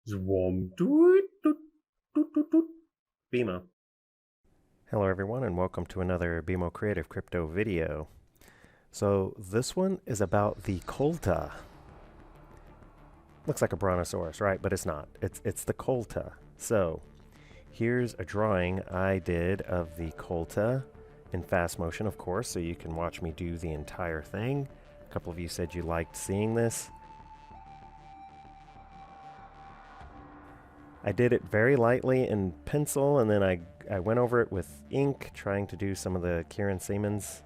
Zwom. Doot, doot, doot, doot, doot. BMO. Hello everyone and welcome to another BMO Creative crypto video. So this one is about the Kulta. Looks like a brontosaurus, right? But it's not. It's the Kulta. So here's a drawing I did of the Kulta in fast motion, of course, so you can watch me do the entire thing. A couple of you said you liked seeing this. I did it very lightly in pencil, and then I went over it with ink, trying to do some of the Kieran Seaman's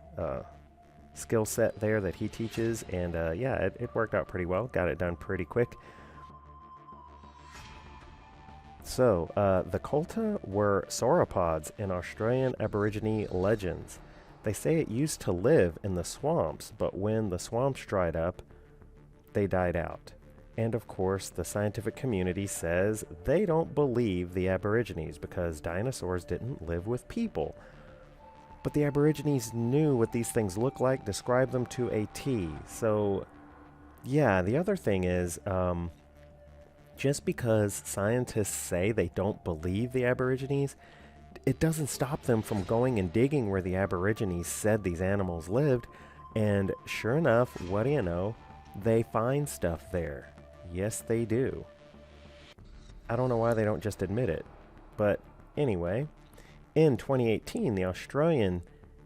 skill set there that he teaches, and yeah, it worked out pretty well. Got it done pretty quick. So, the Kulta were sauropods in Australian Aborigine legends. They say it used to live in the swamps, but when the swamps dried up, they died out. And of course, the scientific community says they don't believe the Aborigines because dinosaurs didn't live with people. But the Aborigines knew what these things look like, described them to a T. So, yeah, the other thing is, just because scientists say they don't believe the Aborigines, it doesn't stop them from going and digging where the Aborigines said these animals lived. And sure enough, what do you know? They find stuff there. Yes, they do. I don't know why they don't just admit it. But anyway, in 2018, the Australian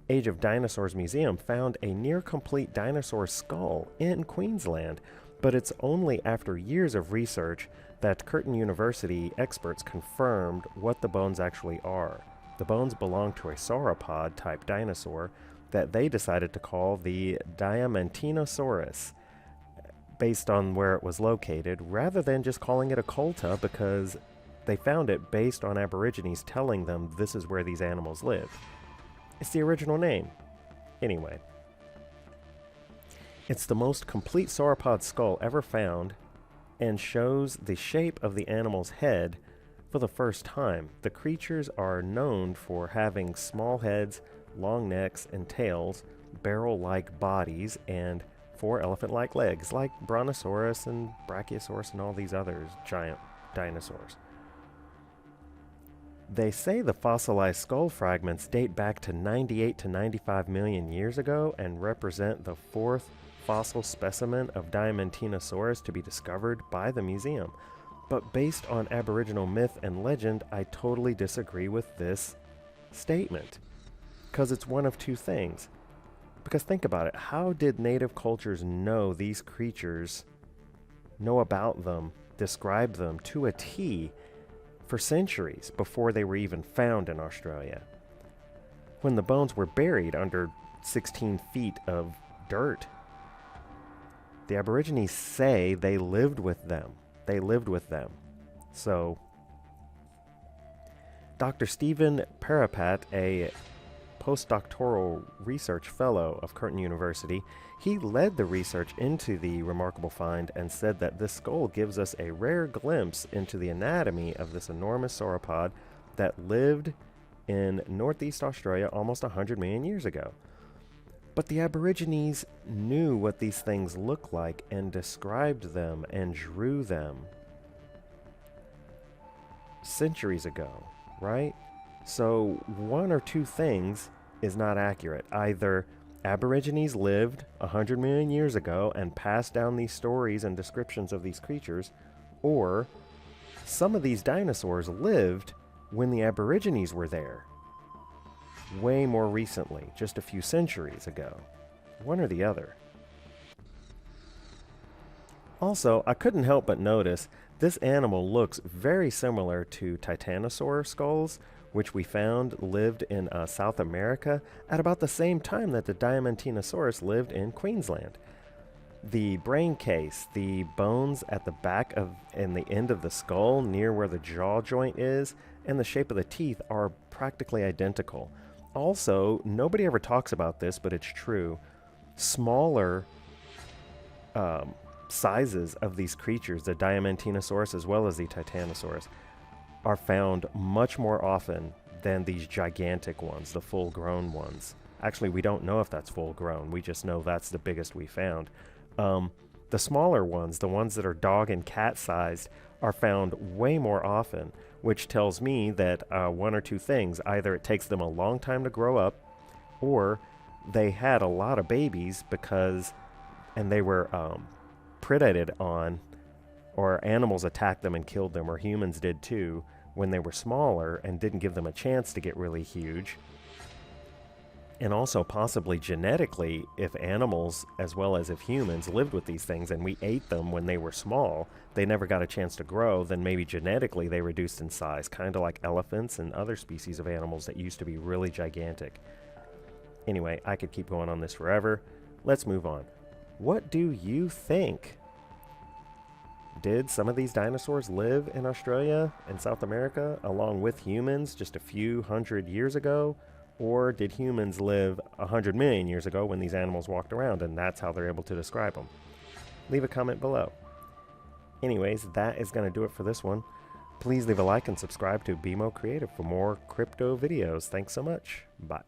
Age of Dinosaurs Museum found a near-complete dinosaur skull in Queensland, but it's only after years of research that Curtin University experts confirmed what the bones actually are. The bones belong to a sauropod-type dinosaur that they decided to call the Diamantinosaurus, based on where it was located, rather than just calling it a culta because they found it based on Aborigines telling them this is where these animals live. It's the original name. Anyway, it's the most complete sauropod skull ever found and shows the shape of the animal's head for the first time. The creatures are known for having small heads, long necks and tails, barrel-like bodies, and 4 elephant-like legs, like Brontosaurus and Brachiosaurus and all these other giant dinosaurs. They say the fossilized skull fragments date back to 98 to 95 million years ago and represent the 4th fossil specimen of Diamantinosaurus to be discovered by the museum. But based on Aboriginal myth and legend, I totally disagree with this statement. Because it's one of two things. Because think about it, how did native cultures know these creatures, know about them, describe them to a T for centuries before they were even found in Australia? When the bones were buried under 16 feet of dirt, the Aborigines say they lived with them. They lived with them. So, Dr. Stephen Parapat, a postdoctoral research fellow of Curtin University, he led the research into the remarkable find and said that this skull gives us a rare glimpse into the anatomy of this enormous sauropod that lived in northeast Australia almost 100 million years ago. But the Aborigines knew what these things looked like and described them and drew them centuries ago, right? So one or two things is not accurate. Either Aborigines lived 100 million years ago and passed down these stories and descriptions of these creatures, or some of these dinosaurs lived when the Aborigines were there, way more recently, just a few centuries ago. One or the other. Also, I couldn't help but notice this animal looks very similar to titanosaur skulls, which we found lived in South America at about the same time that the Diamantinosaurus lived in Queensland. The brain case, the bones at the back of and the end of the skull near where the jaw joint is, and the shape of the teeth are practically identical. Also, nobody ever talks about this, but it's true. Smaller sizes of these creatures, the Diamantinosaurus as well as the Titanosaurus, are found much more often than these gigantic ones, the full-grown ones. Actually, we don't know if that's full-grown. We just know that's the biggest we found. The smaller ones, the ones that are dog and cat-sized, are found way more often, which tells me that one or two things. Either it takes them a long time to grow up, or they had a lot of babies and they were predated on, or animals attacked them and killed them, or humans did too, when they were smaller and didn't give them a chance to get really huge. And also possibly genetically, if animals as well as if humans lived with these things and we ate them when they were small, they never got a chance to grow, then maybe genetically they reduced in size, kind of like elephants and other species of animals that used to be really gigantic. Anyway, I could keep going on this forever. Let's move on. What do you think? Did some of these dinosaurs live in Australia and South America along with humans just a few hundred years ago? Or did humans live 100 million years ago when these animals walked around and that's how they're able to describe them? Leave a comment below. Anyways, that is going to do it for this one. Please leave a like and subscribe to BMO Creative for more crypto videos. Thanks so much. Bye.